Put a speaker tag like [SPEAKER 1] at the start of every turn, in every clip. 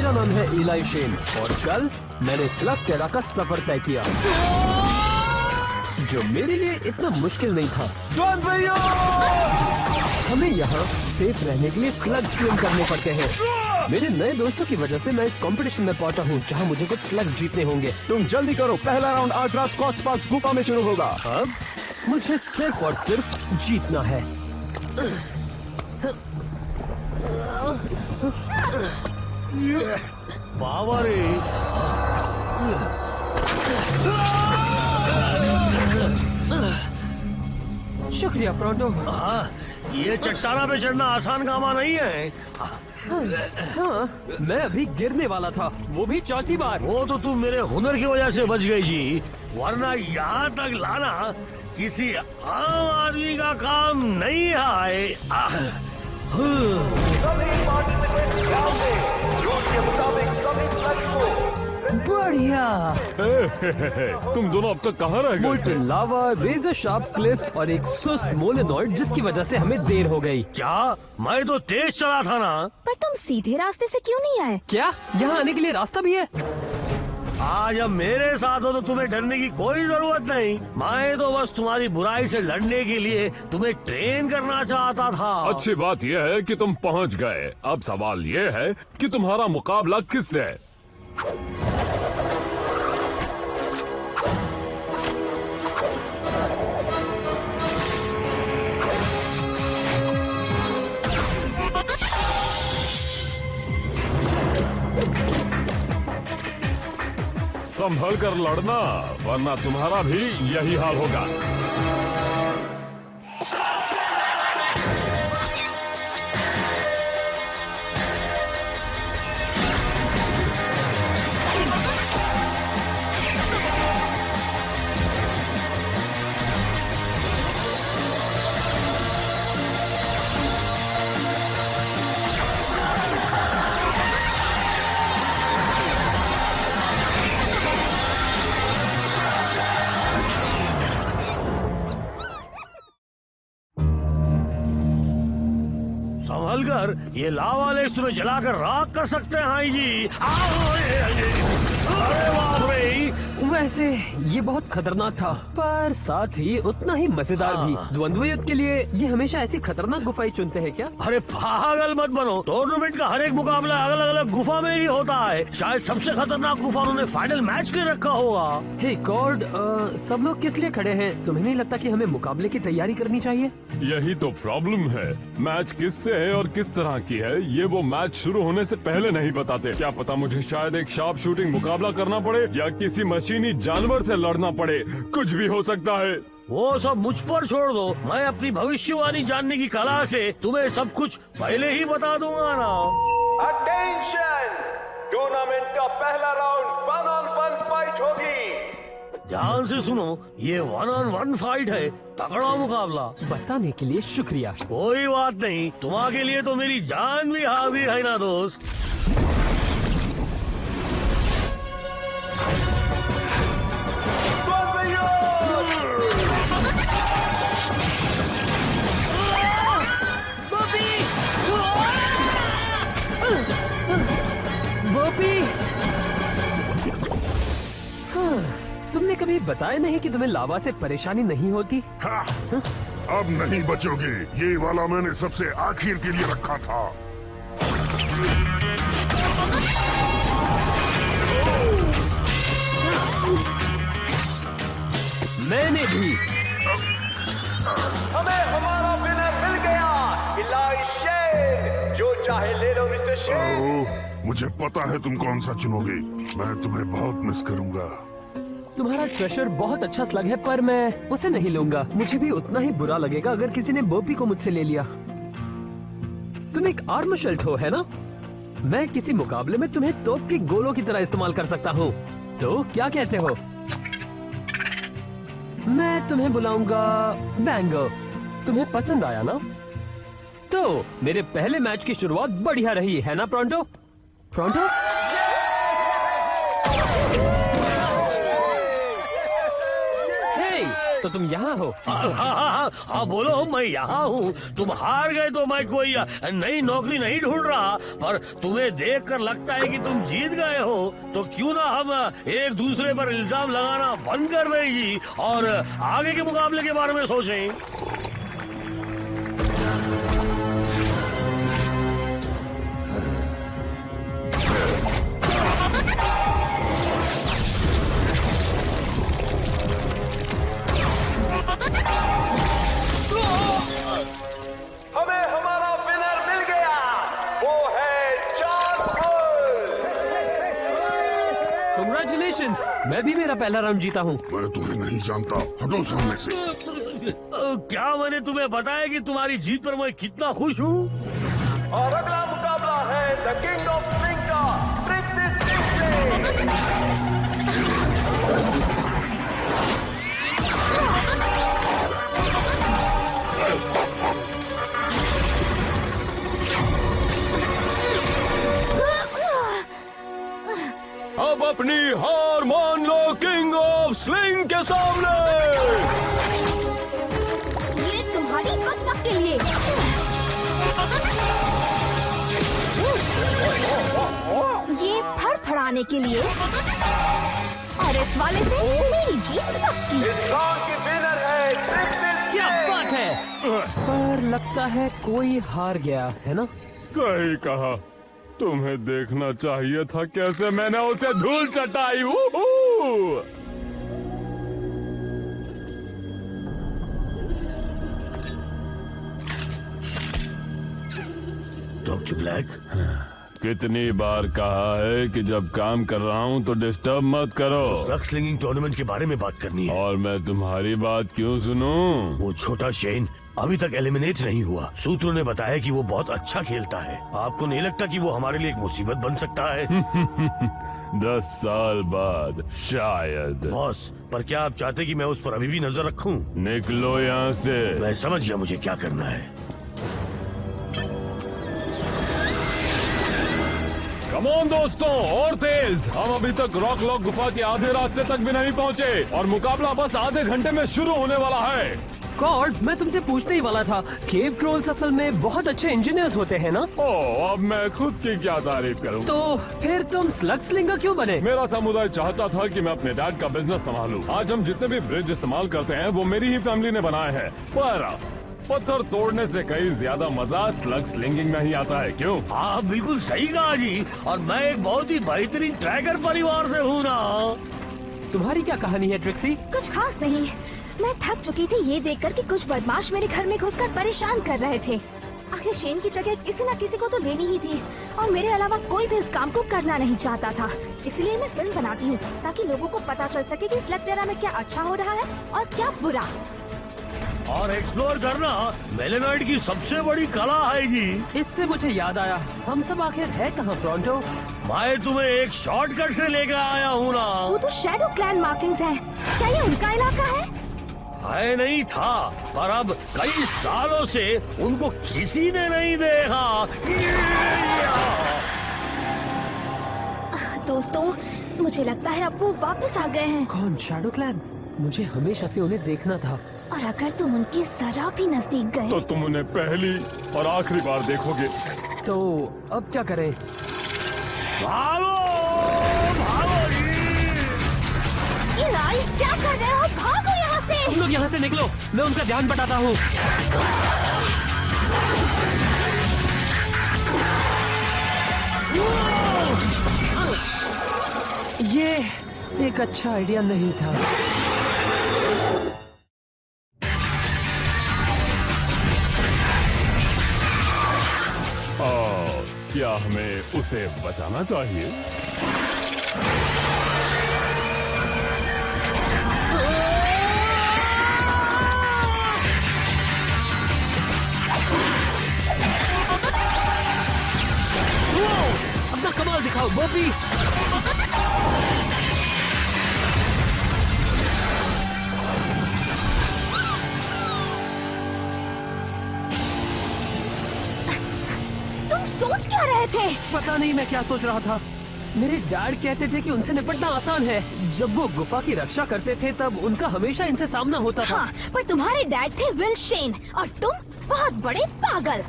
[SPEAKER 1] मेरा नाम है इलाई शेन और कल मैंने स्लग टेरा का सफर तय किया, जो मेरे लिए इतना मुश्किल नहीं था। हमें यहाँ सेफ रहने के लिए स्लग स्विम करने पड़ते हैं। मेरे नए दोस्तों की वजह से मैं इस कंपटीशन में पहुंचा हूँ, जहाँ मुझे कुछ स्लग्स जीतने होंगे।
[SPEAKER 2] तुम जल्दी करो, पहला राउंड आज रात स्कॉच स्पार्क्स गुफा में शुरू होगा।
[SPEAKER 1] अब मुझे सिर्फ और सिर्फ जीतना है।
[SPEAKER 3] बाबा रे,
[SPEAKER 1] शुक्रिया प्रोंटो।
[SPEAKER 3] ये चट्टाना पे चढ़ना आसान काम नहीं है।
[SPEAKER 1] हाँ, मैं अभी गिरने वाला था, वो भी चौथी बार।
[SPEAKER 3] वो तो तुम मेरे हुनर की वजह से बच गई जी, वरना यहाँ तक लाना किसी आम आदमी का काम नहीं है।
[SPEAKER 1] बढ़िया।
[SPEAKER 2] तुम दोनों अब तक कहाँ रह गए?
[SPEAKER 1] मोल्टन लावा, रेजर शार्प क्लिफ्स और एक सुस्त मोलेनॉइड, जिसकी वजह से हमें देर हो गई।
[SPEAKER 3] क्या? मैं तो तेज चला था ना।
[SPEAKER 4] पर तुम सीधे रास्ते से क्यों नहीं आए?
[SPEAKER 1] क्या यहाँ आने के लिए रास्ता भी है?
[SPEAKER 3] आज अब मेरे साथ हो तो तुम्हें डरने की कोई जरूरत नहीं। मैं तो बस तुम्हारी बुराई से लड़ने के लिए तुम्हें ट्रेन करना चाहता था।
[SPEAKER 2] अच्छी बात यह है कि तुम पहुंच गए। अब सवाल ये है कि तुम्हारा मुकाबला किससे है? संभल कर लड़ना, वरना तुम्हारा भी यही हाल होगा।
[SPEAKER 3] संभल कर, ये लावा लेस तुम्हें जलाकर राख कर सकते हैं। हाई जी, अरे बाप रे।
[SPEAKER 1] वैसे ये बहुत खतरनाक था, पर साथ ही उतना ही मजेदार भी। द्वंद्व युद्ध के लिए ये हमेशा ऐसी खतरनाक गुफाएं चुनते हैं क्या?
[SPEAKER 3] अरे पागल मत बनो, टूर्नामेंट का हर एक मुकाबला अलग अलग गुफा में ही होता है। शायद सबसे खतरनाक गुफा उन्होंने फाइनल मैच के लिए रखा होगा।
[SPEAKER 1] हे गॉड, सब लोग किस लिए खड़े हैं? तुम्हें नहीं लगता कि हमें मुकाबले की तैयारी करनी चाहिए?
[SPEAKER 2] यही तो प्रॉब्लम है। मैच किससे है और किस तरह की है, ये वो मैच शुरू होने से पहले नहीं बताते। क्या पता मुझे शायद एक शार्प शूटिंग मुकाबला करना पड़े या किसी मशीनी जानवर से लड़ना पड़े। कुछ भी हो सकता है।
[SPEAKER 3] वो सब मुझ पर छोड़ दो, मैं अपनी भविष्यवाणी जानने की कला से तुम्हें सब कुछ पहले ही बता दूंगा ना।
[SPEAKER 5] अटेंशन! टूर्नामेंट का पहला राउंड 1-on-1 फाइट होगी।
[SPEAKER 3] ध्यान से सुनो, ये 1-on-1 फाइट है, तगड़ा मुकाबला।
[SPEAKER 1] बताने के लिए शुक्रिया।
[SPEAKER 3] कोई बात नहीं, तुम्हारे लिए तो मेरी जान भी हाजिर है ना दोस्त।
[SPEAKER 1] तुमने कभी बताया नहीं कि तुम्हें लावा से परेशानी नहीं होती?
[SPEAKER 6] हाँ, अब नहीं बचोगे। ये वाला मैंने सबसे आखिर के लिए रखा था।
[SPEAKER 1] मैंने भी।
[SPEAKER 5] हमें हमारा विनर मिल गया, इलाई शेन। जो चाहे ले लो मिस्टर शेन।
[SPEAKER 6] ओह, मुझे पता है तुम कौन सा चुनोगे। मैं तुम्हें बहुत मिस करूंगा।
[SPEAKER 1] तुम्हारा ट्रेशर बहुत अच्छा स्लग है, पर मैं उसे नहीं लूंगा। मुझे भी उतना ही बुरा लगेगा अगर किसी ने बोपी को मुझसे ले लिया। तुम एक आर्म शेल्ट हो, है ना? मैं किसी मुकाबले में तुम्हें तोप की गोलों की तरह इस्तेमाल कर सकता हूँ। तो क्या कहते हो? मैं तुम्हें बुलाऊंगा बैंगो। तुम्हें पसंद आया ना? तो मेरे पहले मैच की शुरुआत बढ़िया रही, है ना प्रोंटो? प्रोंटो? तो तुम यहाँ हो?
[SPEAKER 3] हाँ बोलो, मैं यहाँ हूँ। तुम हार गए तो मैं कोई नई नौकरी नहीं ढूंढ रहा, पर तुम्हें देखकर लगता है कि तुम जीत गए हो, तो क्यों ना हम एक दूसरे पर इल्जाम लगाना बंद कर दें जी और आगे के मुकाबले के बारे में सोचें।
[SPEAKER 5] हमें हमारा विनर मिल गया, वो है चार्ल्स।
[SPEAKER 1] कंग्रेचुलेशंस, मैं भी मेरा पहला राउंड जीता हूँ।
[SPEAKER 6] मैं तुम्हें नहीं जानता, हटो सामने से।
[SPEAKER 3] क्या मैंने तुम्हें बताया कि तुम्हारी जीत पर मैं कितना खुश हूँ?
[SPEAKER 5] और अगला मुकाबला है द किंग ऑफ स्विंग का ट्रिक दिस
[SPEAKER 2] अब अपनी हार मान लो किंग ऑफ स्लिंग के सामने।
[SPEAKER 4] ये तुम्हारी बकबक के लिए। ये फड़फड़ाने के लिए। और इस वाले से मेरी जीत पक्की।
[SPEAKER 5] इस राउंड की विनर है ट्रिक दिस
[SPEAKER 1] क्या बात है, पर लगता है कोई हार गया है ना।
[SPEAKER 2] सही कहा, तुम्हें देखना चाहिए था कैसे मैंने उसे धूल चटाई। वूहू!
[SPEAKER 3] डॉक्टर ब्लैक,
[SPEAKER 2] कितनी बार कहा है कि जब काम कर रहा हूँ तो डिस्टर्ब मत करो।
[SPEAKER 3] स्लग स्लिंगिंग टूर्नामेंट के बारे में बात करनी है।
[SPEAKER 2] और मैं तुम्हारी बात क्यों सुनूं?
[SPEAKER 3] वो छोटा शेन अभी तक एलिमिनेट नहीं हुआ। सूत्रों ने बताया कि वो बहुत अच्छा खेलता है। आपको नहीं लगता कि वो हमारे लिए एक मुसीबत बन सकता है?
[SPEAKER 2] 10 साल बाद शायद।
[SPEAKER 3] बॉस, पर क्या आप चाहते कि मैं उस पर अभी भी नजर रखूं?
[SPEAKER 2] निकलो यहाँ से।
[SPEAKER 3] मैं समझ गया मुझे क्या करना है।
[SPEAKER 2] कम ऑन दोस्तों, और तेज। हम अभी तक रॉक लॉक गुफा के आधे रास्ते तक भी नहीं पहुँचे और मुकाबला बस आधे घंटे में शुरू होने वाला है।
[SPEAKER 1] कॉर्ड, मैं तुमसे पूछने ही वाला था, केव ट्रोल्स असल में बहुत अच्छे इंजीनियर्स होते हैं ना?
[SPEAKER 2] ओह, अब मैं खुद की क्या तारीफ करूं?
[SPEAKER 1] तो फिर तुम स्लग स्लिंगर क्यों बने?
[SPEAKER 2] मेरा समुदाय चाहता था कि मैं अपने डैड का बिजनेस संभालूं। आज हम जितने भी ब्रिज इस्तेमाल करते हैं वो मेरी ही फैमिली ने बनाए हैं, पर पत्थर तोड़ने से कहीं ज्यादा मजा स्लग स्लिंगिंग में ही आता है। क्यों?
[SPEAKER 3] हाँ बिल्कुल सही कहा जी, और मैं एक बहुत ही बेहतरीन ट्रैकर परिवार से हूँ ना।
[SPEAKER 1] तुम्हारी क्या कहानी है ट्रिक्सी?
[SPEAKER 4] कुछ खास नहीं, मैं थक चुकी थी ये देखकर कि कुछ बदमाश मेरे घर में घुसकर परेशान कर रहे थे। आखिर शेन की जगह किसी न किसी को तो लेनी ही थी और मेरे अलावा कोई भी इस काम को करना नहीं चाहता था। इसलिए मैं फिल्म बनाती हूँ ताकि लोगों को पता चल सके कि स्लग टेरा में क्या अच्छा हो रहा है और क्या बुरा।
[SPEAKER 3] और एक्सप्लोर करना मेलेनॉइड की सबसे बड़ी कला है जी।
[SPEAKER 1] इससे मुझे याद आया, हम सब आखिर है कहाँ प्रोंटो?
[SPEAKER 3] मैं तुम्हें एक शॉर्टकट से लेकर आया हूँ ना।
[SPEAKER 4] वो तो शैडो क्लैन मार्किंग्स हैं। क्या ये उनका इलाका है?
[SPEAKER 3] है नहीं था, पर अब कई सालों से उनको किसी ने नहीं देखा।
[SPEAKER 4] दोस्तों, मुझे लगता है अब वो वापस आ गए हैं।
[SPEAKER 1] कौन? Shadow clan? मुझे हमेशा से उन्हें देखना था।
[SPEAKER 4] और अगर तुम उनके जरा भी नजदीक गए
[SPEAKER 2] तो तुम उन्हें पहली और आखिरी बार देखोगे।
[SPEAKER 1] तो अब क्या करें?
[SPEAKER 3] भागो भागो
[SPEAKER 4] इलाई, क्या कर रहे हो? भागो यहाँ से।
[SPEAKER 1] तुम लोग यहाँ से निकलो, मैं उनका ध्यान बटाता हूँ। ये एक अच्छा आइडिया नहीं था।
[SPEAKER 2] क्या हमें उसे बचाना चाहिए?
[SPEAKER 1] अपना कमाल दिखाओ बोपी।
[SPEAKER 4] तुम सोच क्या रहे थे?
[SPEAKER 1] पता नहीं मैं क्या सोच रहा था। मेरे डैड कहते थे कि उनसे निपटना आसान है। जब वो गुफा की रक्षा करते थे तब उनका हमेशा इनसे सामना होता था।
[SPEAKER 4] हाँ, पर तुम्हारे डैड थे विल शेन और तुम बहुत बड़े पागल।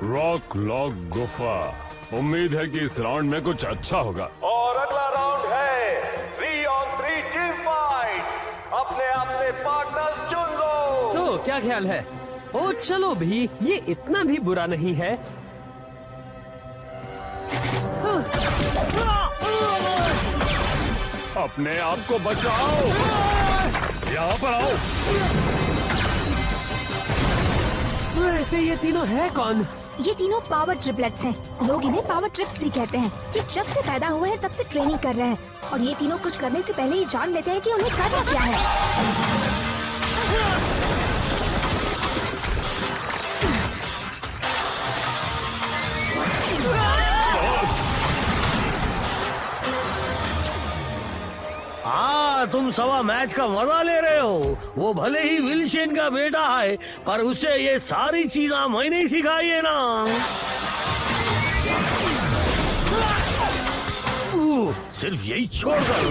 [SPEAKER 2] रॉक लॉक गुफा। उम्मीद है कि इस राउंड में कुछ अच्छा होगा।
[SPEAKER 5] और अगला राउंड है 3 on 3 टीम फाइट। अपने अपने पार्टनर्स चुन लो।
[SPEAKER 1] तो क्या ख्याल है? ओ चलो भी, ये इतना भी बुरा नहीं है।
[SPEAKER 2] अपने आप को बचाओ। यहाँ पर आओ।
[SPEAKER 1] वैसे ये तीनों है कौन?
[SPEAKER 4] ये तीनों पावर ट्रिपलेट्स हैं। लोग इन्हें पावर ट्रिप्स भी कहते हैं। ये जब से पैदा हुए हैं तब से ट्रेनिंग कर रहे हैं और ये तीनों कुछ करने से पहले ही जान लेते हैं कि उन्हें करना क्या है।
[SPEAKER 3] हाँ, तुम सवा मैच का मजा ले रहे हो। वो भले ही विल शेन का बेटा है, पर उसे ये सारी चीजें मैंने सिखाई है ना। सिर्फ यही छोड़कर,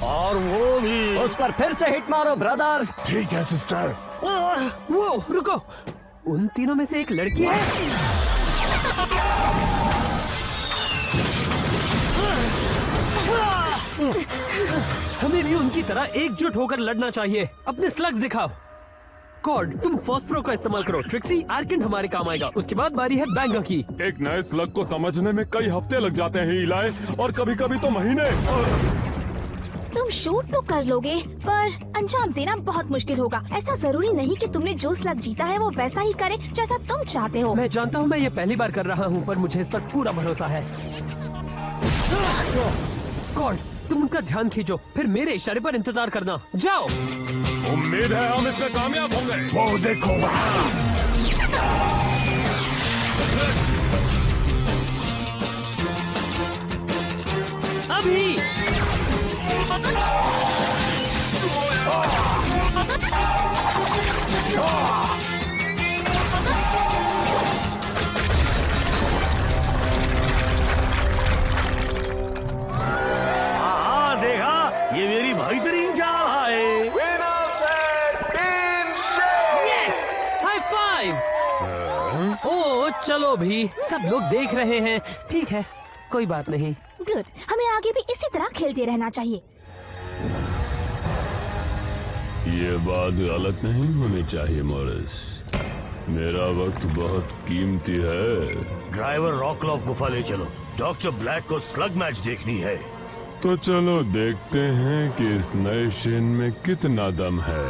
[SPEAKER 3] और वो भी
[SPEAKER 1] उस पर फिर से हिट मारो ब्रदर।
[SPEAKER 6] ठीक है सिस्टर।
[SPEAKER 1] वो रुको, उन तीनों में से एक लड़की है। हमें भी उनकी तरह एकजुट होकर लड़ना चाहिए। अपने स्लग्स दिखाओ। कॉर्ड, तुम फॉस्फरो का इस्तेमाल करो। ट्रिक्सी, आर्किन हमारे काम आएगा। उसके बाद बारी है बैंगा की।
[SPEAKER 2] एक नए स्लग को समझने में कई हफ्ते लग जाते हैं इलाय, और कभी कभी तो महीने।
[SPEAKER 4] तुम शूट तो कर लोगे, पर अंजाम देना बहुत मुश्किल होगा। ऐसा जरूरी नहीं कि तुमने जो स्लग जीता है वो वैसा ही करे जैसा तुम चाहते हो।
[SPEAKER 1] मैं जानता हूँ मैं ये पहली बार कर रहा हूँ, पर मुझे इस पर पूरा भरोसा है। कॉर्ड, तुम उनका ध्यान खींचो, फिर मेरे इशारे पर इंतजार करना। जाओ।
[SPEAKER 2] उम्मीद है हम इसमें कामयाब होंगे।
[SPEAKER 6] वो देखो वहाँ।
[SPEAKER 1] अभी
[SPEAKER 3] हाँ, देखा, ये मेरी बेहतरीन चाल है।
[SPEAKER 5] विनर्स है team Shane.
[SPEAKER 1] Yes, high five. ओ चलो भी, सब लोग देख रहे हैं। ठीक है, कोई बात नहीं।
[SPEAKER 4] गुड, हमें आगे भी इसी तरह खेलते रहना चाहिए।
[SPEAKER 2] ये बात गलत नहीं होनी चाहिए मॉरिस। मेरा वक्त बहुत कीमती है।
[SPEAKER 3] ड्राइवर रॉकलॉफ गुफा ले चलो। डॉक्टर ब्लैक को स्लग मैच देखनी है।
[SPEAKER 2] तो चलो देखते हैं कि इस नए शेन में कितना दम है।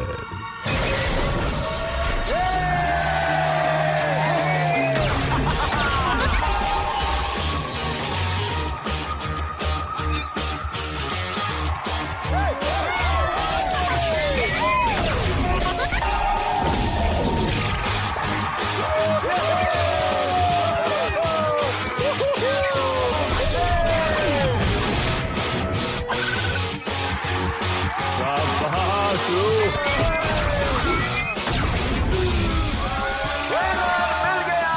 [SPEAKER 5] विनर मिल गया।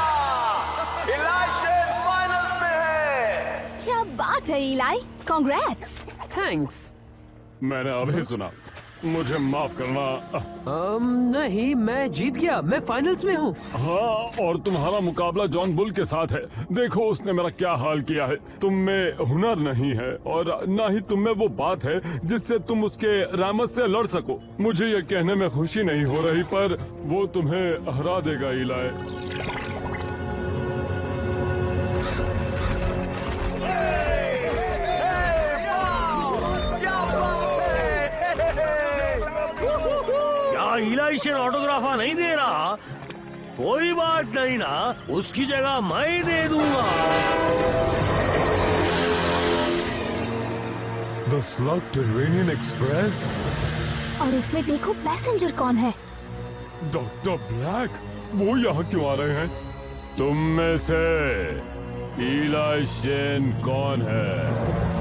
[SPEAKER 5] इलाय शेन फाइनल्स में है।
[SPEAKER 4] क्या बात है इलाई, कांग्रेट्स।
[SPEAKER 1] थैंक्स।
[SPEAKER 2] मैंने अभी सुना, मुझे माफ करना।
[SPEAKER 1] नहीं, मैं जीत गया। मैं फाइनल्स में हूँ।
[SPEAKER 2] हाँ, और तुम्हारा मुकाबला जॉन बुल के साथ है। देखो उसने मेरा क्या हाल किया है। तुम में हुनर नहीं है और ना ही तुम में वो बात है जिससे तुम उसके रामत से लड़ सको। मुझे ये कहने में खुशी नहीं हो रही, पर वो तुम्हें हरा देगा इलाय।
[SPEAKER 3] क्या इलाई शेन ऑटोग्राफा नहीं दे रहा? कोई बात नहीं ना, उसकी जगह मैं दे दूंगा।
[SPEAKER 2] The subterranean express.
[SPEAKER 4] और इसमें देखो पैसेंजर कौन है।
[SPEAKER 2] डॉक्टर ब्लैक, वो यहाँ क्यों आ रहे हैं? तुम में से इलाई शेन कौन है?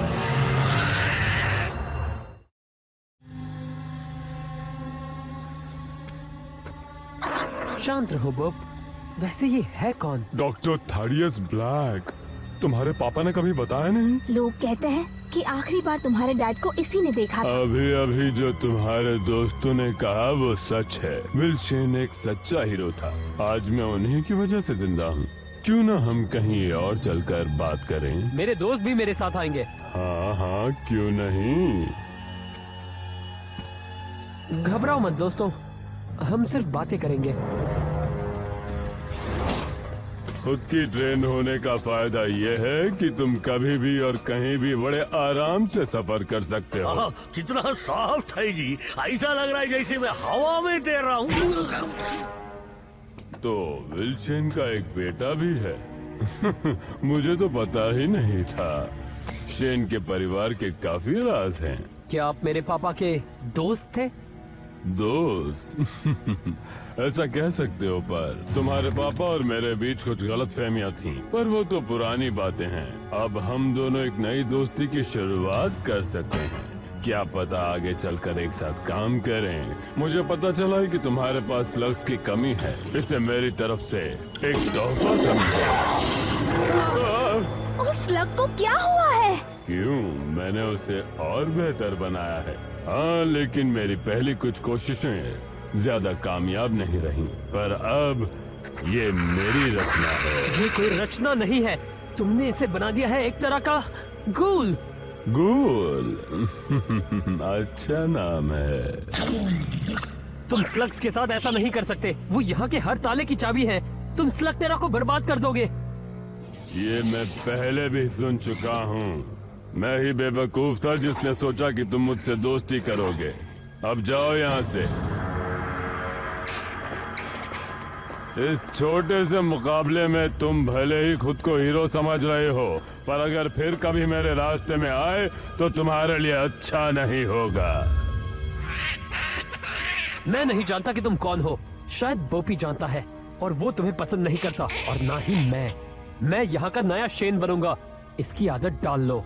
[SPEAKER 1] शांत रहो बॉब। वैसे ये है कौन?
[SPEAKER 2] Doctor Thaddeus black. तुम्हारे पापा ने कभी बताया नहीं?
[SPEAKER 4] लोग कहते हैं कि आखिरी बार तुम्हारे डैड को इसी ने देखा था।
[SPEAKER 2] अभी अभी जो तुम्हारे दोस्तों ने कहा वो सच है। विल शेन एक सच्चा हीरो था। आज मैं उन्हीं की वजह से जिंदा हूँ। क्यों ना हम कहीं और चलकर बात करें?
[SPEAKER 1] मेरे दोस्त भी मेरे साथ आएंगे।
[SPEAKER 2] हाँ हाँ, क्यों नहीं।
[SPEAKER 1] घबराओ मत दोस्तों, हम सिर्फ बातें करेंगे।
[SPEAKER 2] खुद की ट्रेन होने का फायदा ये है कि तुम कभी भी और कहीं भी बड़े आराम से सफर कर सकते हो।
[SPEAKER 3] कितना सॉफ्ट है जी, ऐसा लग रहा है जैसे मैं हवा में तैर रहा हूँ।
[SPEAKER 2] तो विल्सन का एक बेटा भी है। मुझे तो पता ही नहीं था। शेन के परिवार के काफी राज हैं।
[SPEAKER 1] क्या आप मेरे पापा के दोस्त थे?
[SPEAKER 2] दोस्त? ऐसा कह सकते हो, पर तुम्हारे पापा और मेरे बीच कुछ गलतफहमियां थीं, पर वो तो पुरानी बातें हैं। अब हम दोनों एक नई दोस्ती की शुरुआत कर सकते हैं। क्या पता आगे चलकर एक साथ काम करें। मुझे पता चला है कि तुम्हारे पास लक्स की कमी है। इसे मेरी तरफ से एक तोहफा समझो।
[SPEAKER 4] उस स्लग को क्या हुआ है?
[SPEAKER 2] क्यों, मैंने उसे और बेहतर बनाया है। हाँ, लेकिन मेरी पहली कुछ कोशिशें ज्यादा कामयाब नहीं रही। पर अब ये मेरी रचना है।
[SPEAKER 1] ये कोई रचना नहीं है, तुमने इसे बना दिया है एक तरह का गूल।
[SPEAKER 2] गूल? अच्छा नाम है।
[SPEAKER 1] तुम स्लग्स के साथ ऐसा नहीं कर सकते। वो यहाँ के हर ताले की चाबी है। तुम स्लगटेरा को बर्बाद कर दोगे।
[SPEAKER 2] ये मैं पहले भी सुन चुका हूँ। मैं ही बेवकूफ था जिसने सोचा कि तुम मुझसे दोस्ती करोगे। अब जाओ यहाँ से। इस छोटे से मुकाबले में तुम भले ही खुद को हीरो समझ रहे हो, पर अगर फिर कभी मेरे रास्ते में आए तो तुम्हारे लिए अच्छा नहीं होगा।
[SPEAKER 1] मैं नहीं जानता कि तुम कौन हो। शायद बोपी जानता है और वो तुम्हें पसंद नहीं करता, और ना ही मैं यहाँ का नया शेन बनूंगा। इसकी आदत डाल लो।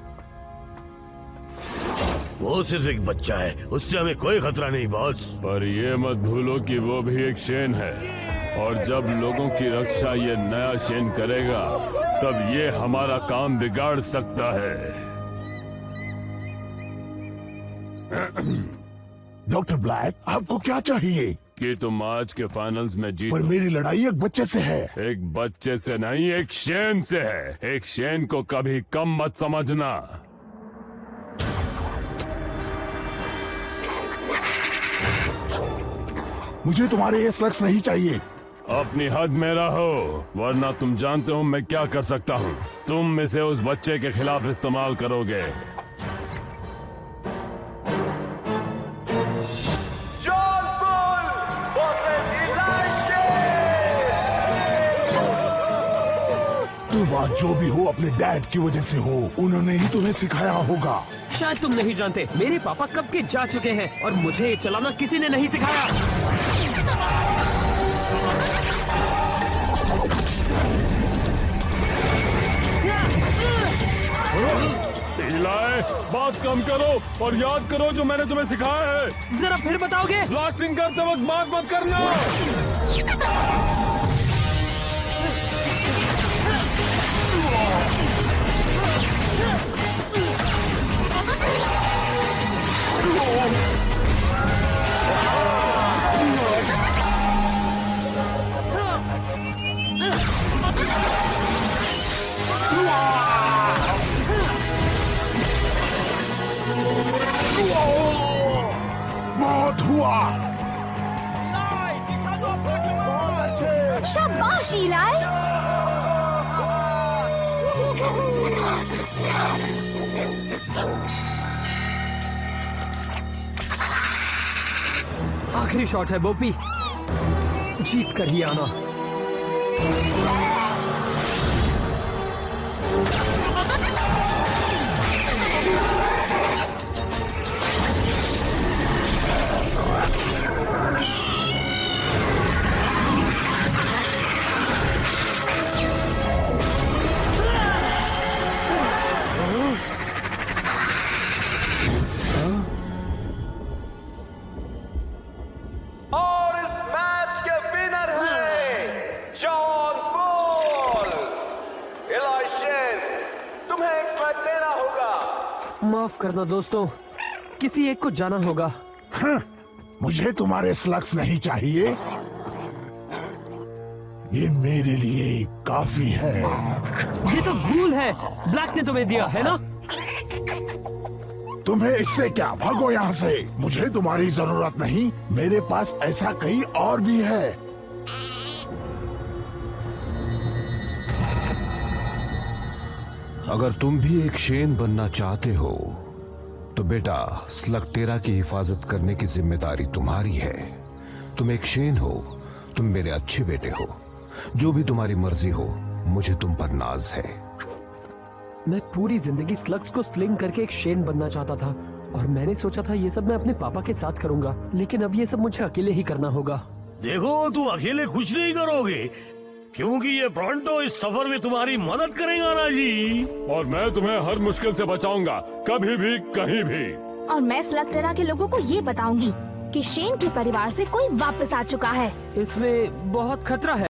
[SPEAKER 3] वो सिर्फ एक बच्चा है, उससे हमें कोई खतरा नहीं बॉस।
[SPEAKER 2] पर ये मत भूलो कि वो भी एक शेन है, और जब लोगों की रक्षा ये नया शेन करेगा तब ये हमारा काम बिगाड़ सकता है।
[SPEAKER 6] डॉक्टर ब्लैक, आपको क्या चाहिए?
[SPEAKER 2] कि तुम आज के फाइनल्स में
[SPEAKER 6] पर
[SPEAKER 2] जीतो।
[SPEAKER 6] मेरी लड़ाई एक बच्चे से है।
[SPEAKER 2] एक बच्चे से नहीं, एक शेन से है। एक शेन को कभी कम मत समझना।
[SPEAKER 6] मुझे तुम्हारे ये स्लग्स नहीं चाहिए।
[SPEAKER 2] अपनी हद में रहो, वरना तुम जानते हो मैं क्या कर सकता हूँ। तुम इसे उस बच्चे के खिलाफ इस्तेमाल करोगे।
[SPEAKER 5] John Bull versus Elisha.
[SPEAKER 6] तुम आज जो भी हो अपने डैड की वजह से हो। उन्होंने ही तुम्हें सिखाया होगा।
[SPEAKER 1] शायद तुम नहीं जानते, मेरे पापा कब के जा चुके हैं और मुझे ये चलाना किसी ने नहीं सिखाया।
[SPEAKER 2] इलाय, बात कम करो और याद करो जो मैंने तुम्हें सिखाया है।
[SPEAKER 1] जरा फिर बताओगे?
[SPEAKER 2] ब्लास्टिंग करते वक्त बात मत करना।
[SPEAKER 6] बहुत हुआ।
[SPEAKER 4] शाबाश इलाई।
[SPEAKER 1] आखिरी शॉट है बोपी, जीत कर ही आना।
[SPEAKER 5] और इस मैच के विनर हैं जॉन
[SPEAKER 1] माफ करना दोस्तों, किसी एक को जाना होगा।
[SPEAKER 7] मुझे तुम्हारे स्लग्स नहीं चाहिए, ये मेरे लिए काफी है।
[SPEAKER 1] ये तो भूल है, ब्लैक ने तुम्हें दिया है ना।
[SPEAKER 7] तुम्हें इससे क्या, भागो यहाँ से। मुझे तुम्हारी जरूरत नहीं, मेरे पास ऐसा कहीं और भी है।
[SPEAKER 8] अगर तुम भी एक शेन बनना चाहते हो तो बेटा, स्लगटेरा की हिफाजत करने की जिम्मेदारी तुम्हारी है। तुम एक शेन हो, तुम मेरे अच्छे बेटे हो। जो भी तुम्हारी मर्जी हो, मुझे तुम पर नाज है।
[SPEAKER 1] मैं पूरी जिंदगी स्लग्स को स्लिंग करके एक शेन बनना चाहता था और मैंने सोचा था ये सब मैं अपने पापा के साथ करूंगा, लेकिन अब ये सब मुझे अकेले ही करना होगा।
[SPEAKER 3] देखो, तुम अकेले कुछ नहीं करोगे, क्योंकि ये ब्रॉन्टो इस सफर में तुम्हारी मदद करेगा ना जी।
[SPEAKER 2] और मैं तुम्हें हर मुश्किल से बचाऊंगा, कभी भी कहीं भी।
[SPEAKER 4] और मैं स्लगटेरा के लोगों को ये बताऊंगी कि शेन के परिवार से कोई वापस आ चुका है।
[SPEAKER 1] इसमें बहुत खतरा है।